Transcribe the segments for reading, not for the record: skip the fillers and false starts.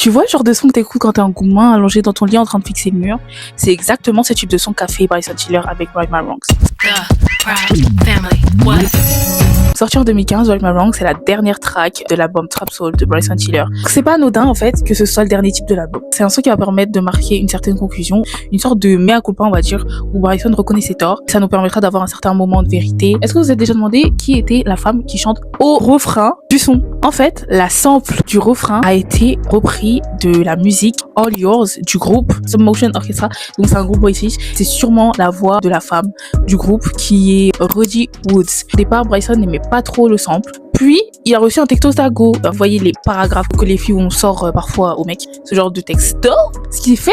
Tu vois le genre de son que t'écoutes quand t'es un gourmand allongé dans ton lit en train de fixer le mur? C'est exactement ce type de son qu'a fait Bryson Tiller avec Right My Wrongs. Sorti en 2015, Right My Wrongs, c'est la dernière track de l'album Trap Soul de Bryson Tiller. C'est pas anodin en fait que ce soit le dernier type de l'album. C'est un son qui va permettre de marquer une certaine conclusion, une sorte de mea culpa on va dire, où Bryson reconnaît ses torts. Ça nous permettra d'avoir un certain moment de vérité. Est-ce que vous vous êtes déjà demandé qui était la femme qui chante au refrain du son? En fait, la sample du refrain a été repris de la musique All Yours du groupe Submotion Orchestra. Donc c'est un groupe british. C'est sûrement la voix de la femme du groupe qui est Roddy Woods. Au départ, Bryson n'aimait pas trop le sample. Puis, il a reçu un texto d'Ago. Vous voyez les paragraphes que les filles on sort parfois aux mecs. Ce genre de texto. Ce qui fait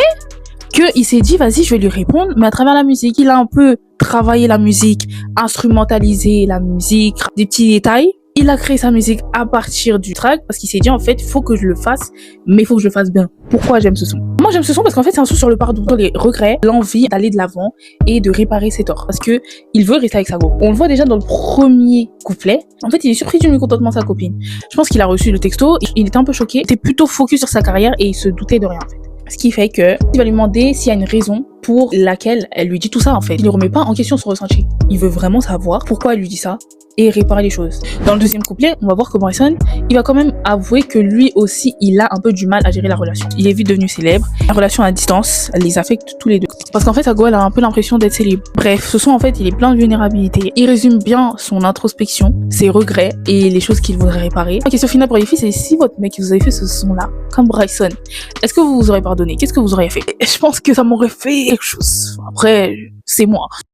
qu'il s'est dit, vas-y, je vais lui répondre, mais à travers la musique. Il a un peu travaillé la musique, instrumentalisé la musique, des petits détails. Il a créé sa musique à partir du track parce qu'il s'est dit en fait il faut que je le fasse mais il faut que je le fasse bien. Pourquoi j'aime ce son? Moi j'aime ce son parce qu'en fait c'est un son sur le pardon, sur les regrets, l'envie d'aller de l'avant et de réparer ses torts parce que il veut rester avec sa go. On le voit déjà dans le premier couplet. En fait il est surpris du mécontentement de sa copine. Je pense qu'il a reçu le texto, il était un peu choqué, il était plutôt focus sur sa carrière et il se doutait de rien en fait. Ce qui fait que il va lui demander s'il y a une raison pour laquelle elle lui dit tout ça en fait. Il ne remet pas en question son ressenti. Il veut vraiment savoir pourquoi elle lui dit ça et réparer les choses. Dans le deuxième couplet, on va voir que Bryson, il va quand même avouer que lui aussi, il a un peu du mal à gérer la relation. Il est vite devenu célèbre. La relation à distance les affecte tous les deux. Parce qu'en fait, Ago, elle a un peu l'impression d'être célèbre. Bref, ce son, en fait, il est plein de vulnérabilité. Il résume bien son introspection, ses regrets et les choses qu'il voudrait réparer. La question finale pour les filles, c'est si votre mec vous avez fait ce son-là, comme Bryson, est-ce que vous vous aurez pardonné? Qu'est-ce que vous auriez fait? Je pense que ça m'aurait fait quelque chose. Après, c'est moi.